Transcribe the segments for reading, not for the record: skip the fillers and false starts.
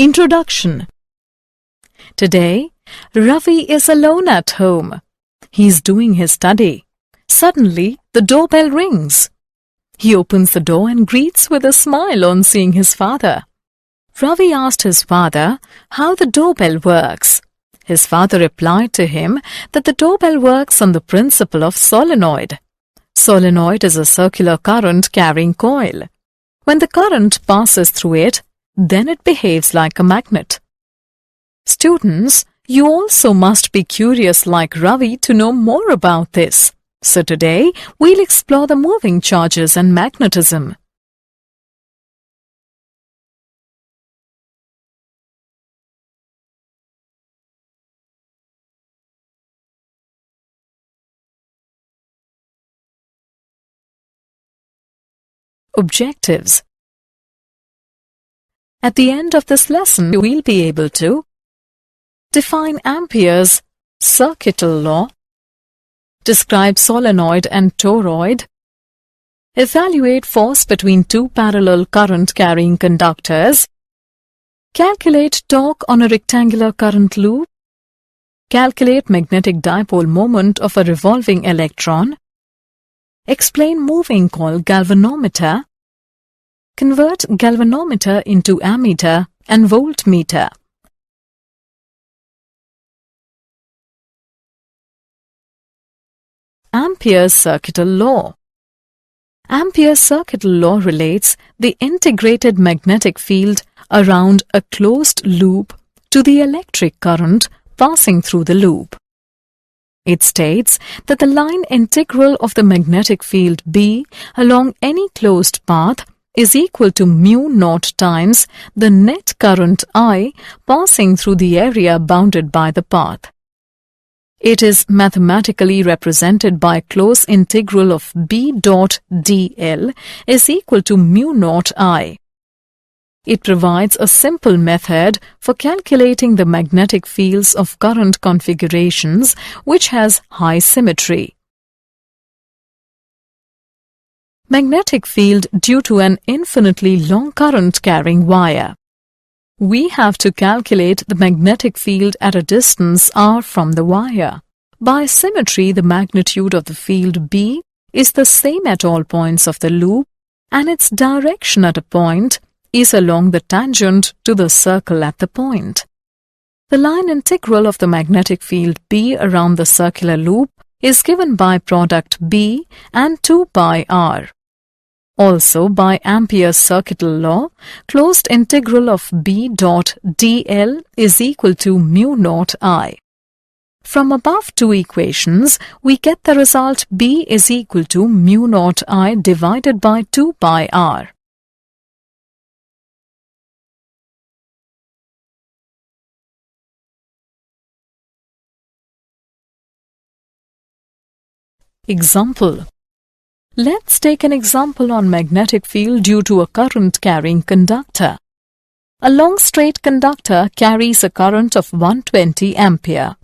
Introduction. Today, Ravi is alone at home. He's doing his study. Suddenly, the doorbell rings. He opens the door and greets with a smile on seeing his father. Ravi asked his father how the doorbell works. His father replied to him that the doorbell works on the principle of solenoid. Solenoid is a circular current carrying coil. When the current passes through it, then it behaves like a magnet. Students, you also must be curious like Ravi to know more about this. So today, we'll explore the moving charges and magnetism. Objectives. At the end of this lesson, we'll be able to define Ampere's circuital law, describe solenoid and toroid, evaluate force between two parallel current-carrying conductors, calculate torque on a rectangular current loop, calculate magnetic dipole moment of a revolving electron, explain moving coil galvanometer, convert galvanometer into ammeter and voltmeter. Ampere's circuital law. Ampere's circuital law relates the integrated magnetic field around a closed loop to the electric current passing through the loop. It states that the line integral of the magnetic field B along any closed path is equal to mu naught times the net current I passing through the area bounded by the path. It is mathematically represented by close integral of B dot dl is equal to mu naught I. It provides a simple method for calculating the magnetic fields of current configurations which has high symmetry. Magnetic field due to an infinitely long current carrying wire. We have to calculate the magnetic field at a distance r from the wire. By symmetry, the magnitude of the field B is the same at all points of the loop, and its direction at a point is along the tangent to the circle at the point. The line integral of the magnetic field B around the circular loop is given by product B and 2 pi r. Also, by Ampere's circuital law, closed integral of B dot dl is equal to mu naught I. From above two equations, we get the result B is equal to mu naught I divided by 2 pi r. Example. Let's take an example on magnetic field due to a current-carrying conductor. A long straight conductor carries a current of 120 ampere.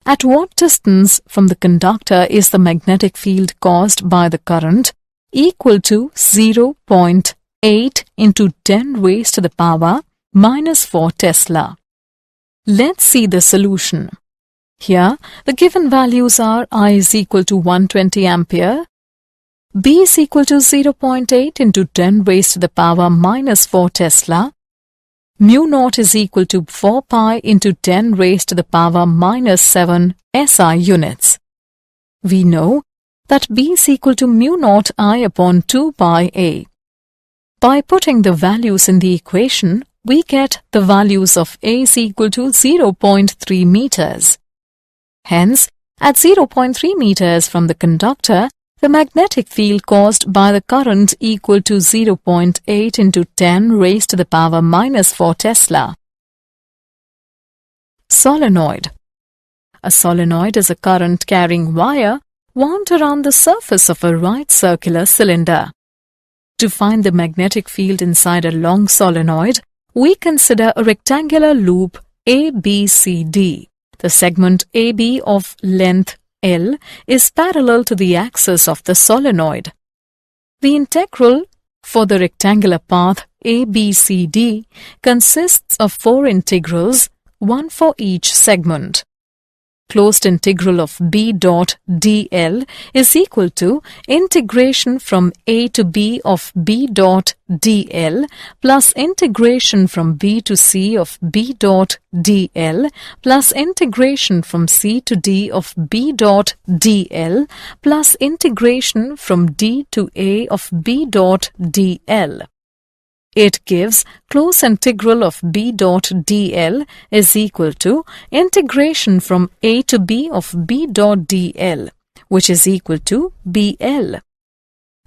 At what distance from the conductor is the magnetic field caused by the current equal to 0.8 into 10 raised to the power minus 4 Tesla? Let's see the solution. Here, the given values are I is equal to 120 ampere, B is equal to 0.8 into 10 raised to the power minus 4 Tesla. Mu naught is equal to 4 pi into 10 raised to the power minus 7 SI units. We know that B is equal to mu naught I upon 2 pi A. By putting the values in the equation, we get the values of A is equal to 0.3 meters. Hence, at 0.3 meters from the conductor, the magnetic field caused by the current equal to 0.8 into 10 raised to the power minus 4 Tesla. Solenoid. A solenoid is a current-carrying wire wound around the surface of a right circular cylinder. To find the magnetic field inside a long solenoid, we consider a rectangular loop ABCD. The segment AB of length L is parallel to the axis of the solenoid. The integral for the rectangular path ABCD consists of 4 integrals, one for each segment. Closed integral of B dot dl is equal to integration from a to b of B dot dl plus integration from b to c of B dot dl plus integration from c to d of B dot dl plus integration from d to a of B dot dl. It gives closed integral of B dot dl is equal to integration from a to b of B dot dl, which is equal to BL.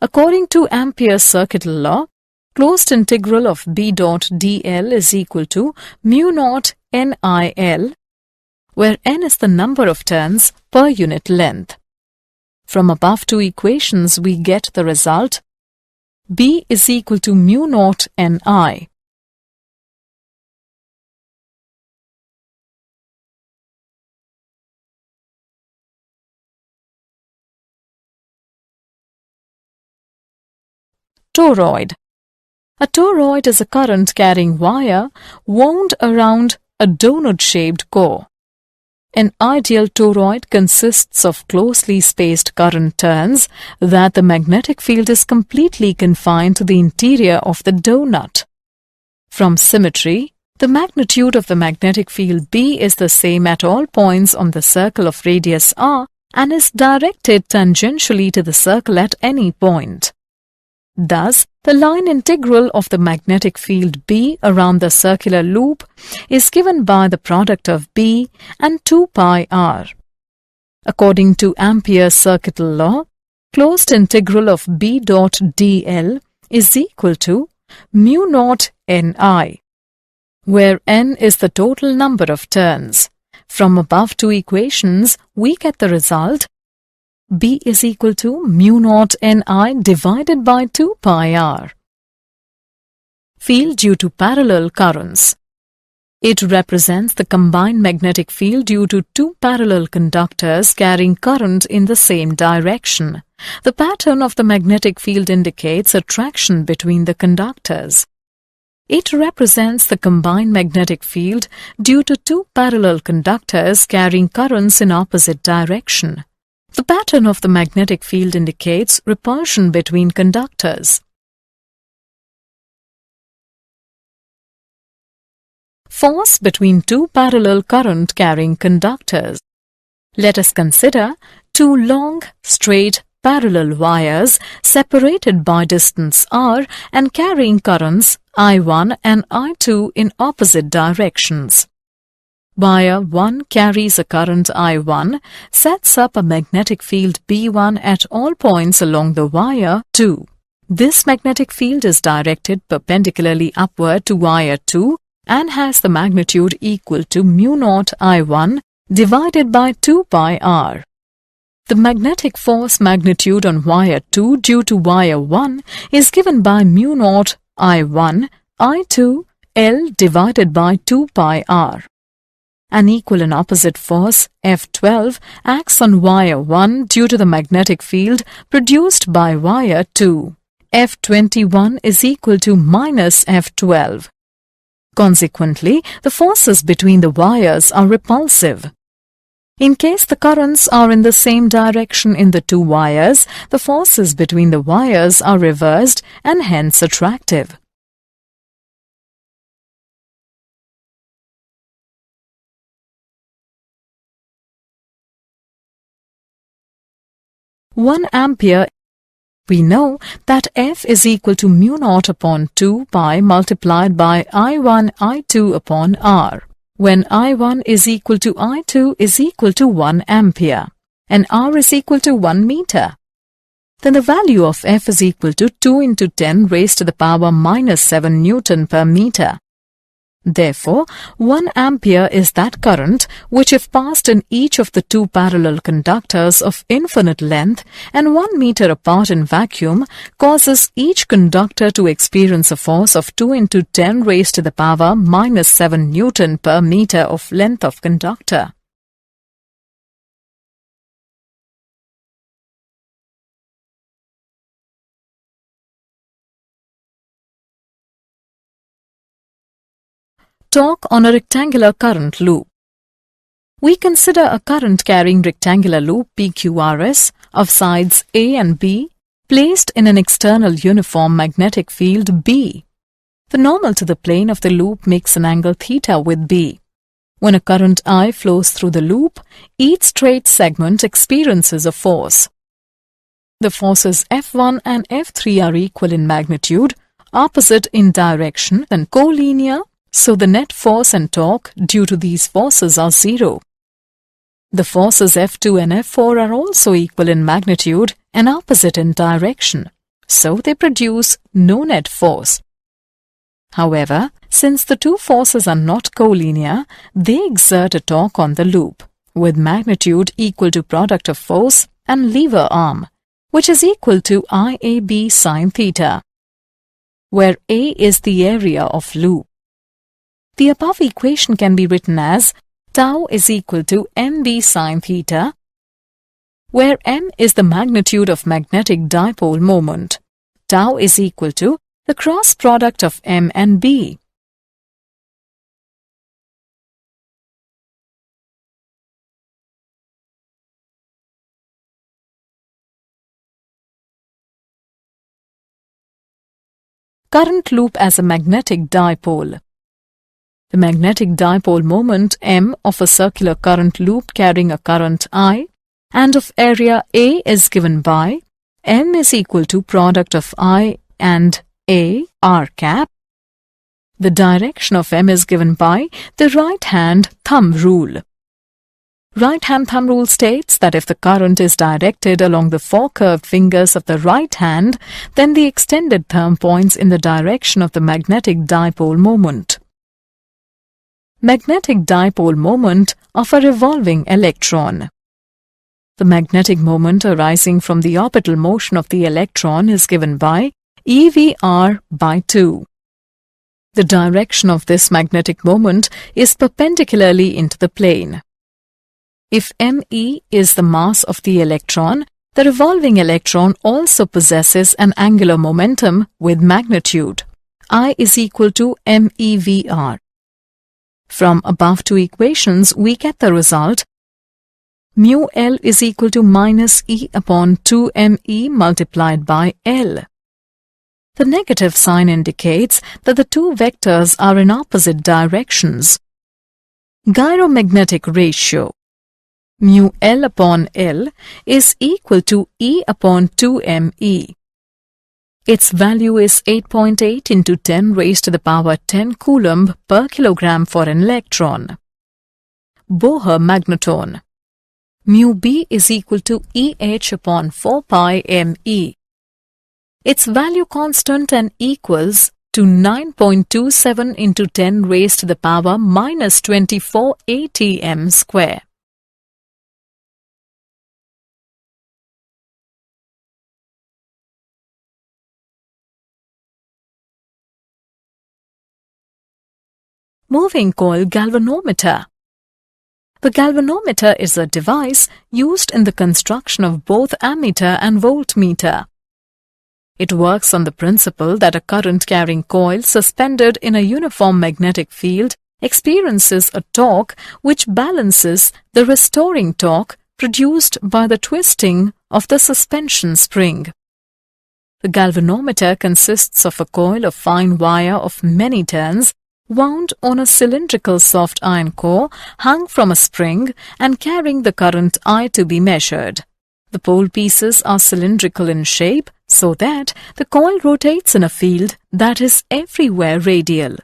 According to Ampere's circuit law, closed integral of B dot dl is equal to mu naught NIL, where n is the number of turns per unit length. From above two equations, we get the result B is equal to mu naught Ni. Toroid. A toroid is a current-carrying wire wound around a donut-shaped core. An ideal toroid consists of closely spaced current turns that the magnetic field is completely confined to the interior of the donut. From symmetry, the magnitude of the magnetic field B is the same at all points on the circle of radius r and is directed tangentially to the circle at any point. Thus, the line integral of the magnetic field B around the circular loop is given by the product of B and 2 pi r. According to Ampere's circuit law, closed integral of B dot dl is equal to mu naught Ni, where n is the total number of turns. From above two equations, we get the result B is equal to mu naught Ni divided by 2 pi r. Field due to parallel currents. It represents the combined magnetic field due to two parallel conductors carrying current in the same direction. The pattern of the magnetic field indicates attraction between the conductors. It represents the combined magnetic field due to two parallel conductors carrying currents in opposite direction. The pattern of the magnetic field indicates repulsion between conductors. Force between two parallel current-carrying conductors. Let us consider two long, straight, parallel wires separated by distance r and carrying currents I1 and I2 in opposite directions. Wire 1 carries a current I1, sets up a magnetic field B1 at all points along the wire 2. This magnetic field is directed perpendicularly upward to wire 2 and has the magnitude equal to mu naught I1 divided by 2 pi r. The magnetic force magnitude on wire 2 due to wire 1 is given by mu naught I1 I2 L divided by 2 pi r. An equal and opposite force, F12, acts on wire 1 due to the magnetic field produced by wire 2. F21 is equal to minus F12. Consequently, the forces between the wires are repulsive. In case the currents are in the same direction in the two wires, the forces between the wires are reversed and hence attractive. One ampere. We know that F is equal to mu naught upon 2 pi multiplied by I1 I2 upon R, when I1 is equal to I2 is equal to 1 ampere and R is equal to 1 meter. Then the value of F is equal to 2 into 10 raised to the power minus 7 Newton per meter. Therefore, 1 ampere is that current which, if passed in each of the two parallel conductors of infinite length and 1 meter apart in vacuum, causes each conductor to experience a force of 2 into 10 raised to the power minus 7 Newton per meter of length of conductor. Torque on a rectangular current loop. We consider a current-carrying rectangular loop PQRS of sides A and B placed in an external uniform magnetic field B. The normal to the plane of the loop makes an angle theta with B. When a current I flows through the loop, each straight segment experiences a force. The forces F1 and F3 are equal in magnitude, opposite in direction and collinear, so the net force and torque due to these forces are zero. The forces F2 and F4 are also equal in magnitude and opposite in direction, so they produce no net force. However, since the two forces are not collinear, they exert a torque on the loop, with magnitude equal to product of force and lever arm, which is equal to IAB sin theta, where A is the area of loop. The above equation can be written as tau is equal to mb sin theta, where m is the magnitude of magnetic dipole moment. Tau is equal to the cross product of m and b. Current loop as a magnetic dipole. The magnetic dipole moment m of a circular current loop carrying a current I and of area A is given by m is equal to product of I and A r cap. The direction of m is given by the right-hand thumb rule. Right-hand thumb rule states that if the current is directed along the four curved fingers of the right hand, then the extended thumb points in the direction of the magnetic dipole moment. Magnetic dipole moment of a revolving electron. The magnetic moment arising from the orbital motion of the electron is given by EVR by 2. The direction of this magnetic moment is perpendicularly into the plane. If ME is the mass of the electron, the revolving electron also possesses an angular momentum with magnitude. I is equal to MEVR. From above two equations, we get the result mu L is equal to minus E upon 2ME multiplied by L. The negative sign indicates that the two vectors are in opposite directions. Gyromagnetic ratio. Mu L upon L is equal to E upon 2ME. Its value is 8.8 into 10 raised to the power 10 coulomb per kilogram for an electron. Bohr magneton. Mu B is equal to EH upon 4 pi ME. Its value constant and equals to 9.27 into 10 raised to the power minus 24 atm square. Moving coil galvanometer. The galvanometer is a device used in the construction of both ammeter and voltmeter. It works on the principle that a current-carrying coil suspended in a uniform magnetic field experiences a torque which balances the restoring torque produced by the twisting of the suspension spring. The galvanometer consists of a coil of fine wire of many turns wound on a cylindrical soft iron core hung from a spring and carrying the current I to be measured. The pole pieces are cylindrical in shape so that the coil rotates in a field that is everywhere radial.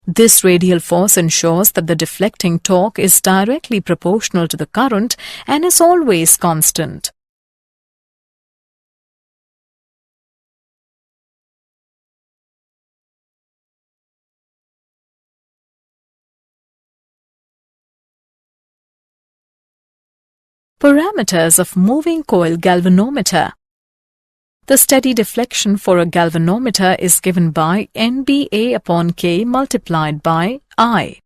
This radial force ensures that the deflecting torque is directly proportional to the current and is always constant. Parameters of moving coil galvanometer. The steady deflection for a galvanometer is given by NBA upon K multiplied by I,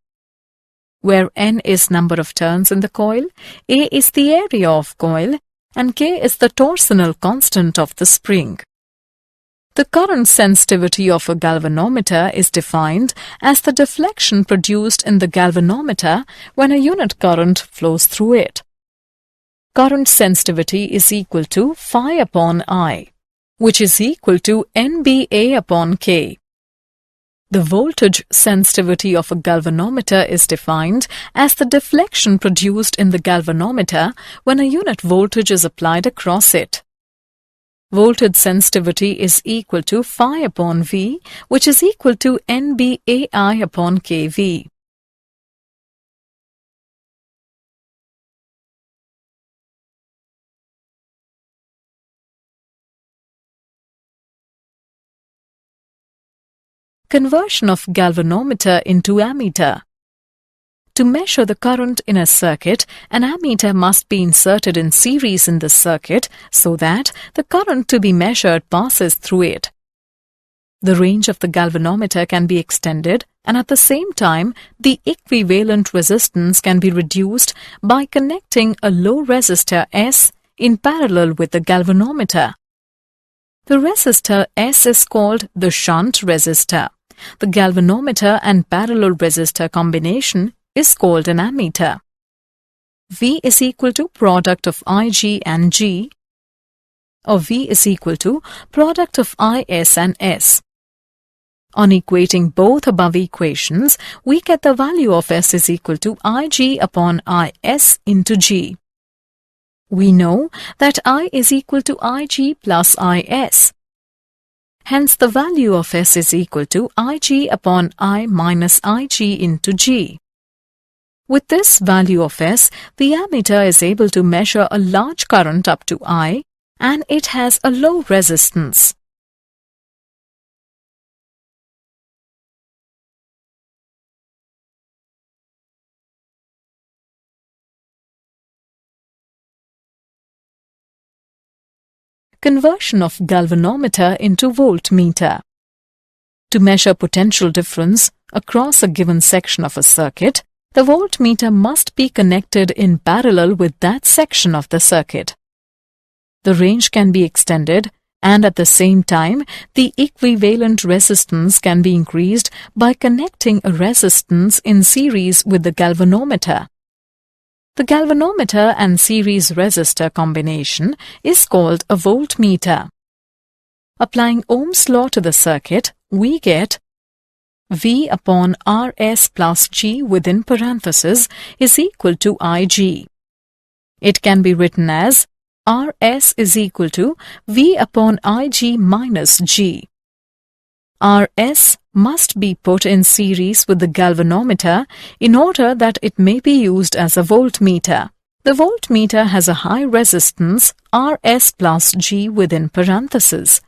where N is number of turns in the coil, A is the area of coil, and K is the torsional constant of the spring. The current sensitivity of a galvanometer is defined as the deflection produced in the galvanometer when a unit current flows through it. Current sensitivity is equal to phi upon I, which is equal to NBA upon K. The voltage sensitivity of a galvanometer is defined as the deflection produced in the galvanometer when a unit voltage is applied across it. Voltage sensitivity is equal to phi upon V, which is equal to NBAI upon KV. Conversion of galvanometer into ammeter. To measure the current in a circuit, an ammeter must be inserted in series in the circuit so that the current to be measured passes through it. The range of the galvanometer can be extended, and at the same time, the equivalent resistance can be reduced by connecting a low resistor S in parallel with the galvanometer. The resistor S is called the shunt resistor. The galvanometer and parallel resistor combination is called an ammeter. V is equal to product of Ig and G, or V is equal to product of Is and S. On equating both above equations, we get the value of S is equal to Ig upon Is into G. We know that I is equal to Ig plus Is. Hence, the value of S is equal to Ig upon I minus Ig into G. With this value of S, the ammeter is able to measure a large current up to I, and it has a low resistance. Conversion of galvanometer into voltmeter. To measure potential difference across a given section of a circuit, the voltmeter must be connected in parallel with that section of the circuit. The range can be extended, and at the same time, the equivalent resistance can be increased by connecting a resistance in series with the galvanometer. The galvanometer and series resistor combination is called a voltmeter. Applying Ohm's law to the circuit, we get V upon Rs plus G within parentheses is equal to Ig. It can be written as Rs is equal to V upon Ig minus G. Rs must be put in series with the galvanometer in order that it may be used as a voltmeter. The voltmeter has a high resistance Rs plus G within parentheses.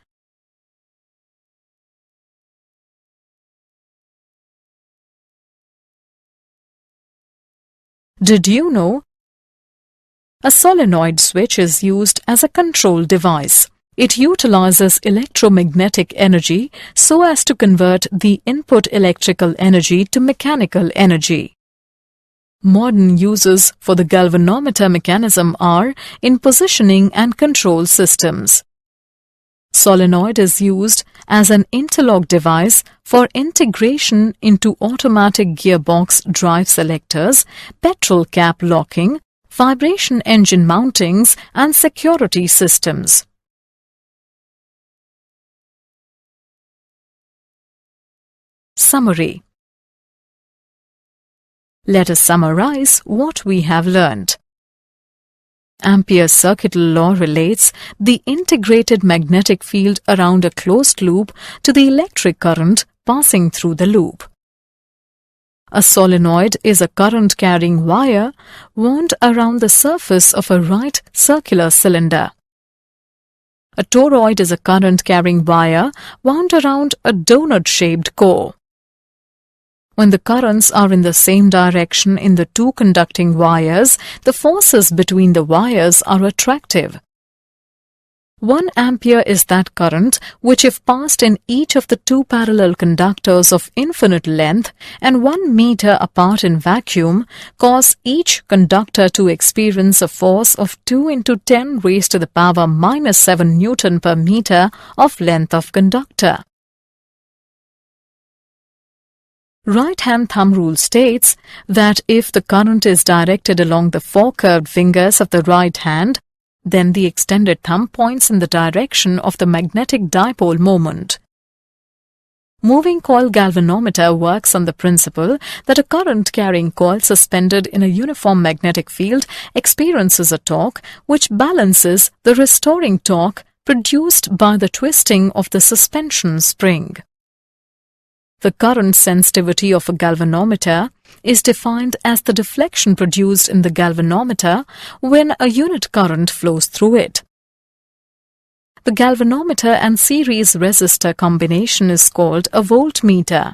Did you know? A solenoid switch is used as a control device. It utilizes electromagnetic energy so as to convert the input electrical energy to mechanical energy. Modern uses for the galvanometer mechanism are in positioning and control systems. Solenoid is used as an interlock device for integration into automatic gearbox drive selectors, petrol cap locking, vibration engine mountings, and security systems. Summary. Let us summarize what we have learned. Ampere's circuit law relates the integrated magnetic field around a closed loop to the electric current passing through the loop. A solenoid is a current-carrying wire wound around the surface of a right circular cylinder. A toroid is a current-carrying wire wound around a donut-shaped core. When the currents are in the same direction in the two conducting wires, the forces between the wires are attractive. 1 ampere is that current which, if passed in each of the two parallel conductors of infinite length and 1 meter apart in vacuum, cause each conductor to experience a force of 2 into 10 raised to the power minus 7 Newton per meter of length of conductor. Right-hand thumb rule states that if the current is directed along the 4 curved fingers of the right hand, then the extended thumb points in the direction of the magnetic dipole moment. Moving coil galvanometer works on the principle that a current-carrying coil suspended in a uniform magnetic field experiences a torque which balances the restoring torque produced by the twisting of the suspension spring. The current sensitivity of a galvanometer is defined as the deflection produced in the galvanometer when a unit current flows through it. The galvanometer and series resistor combination is called a voltmeter.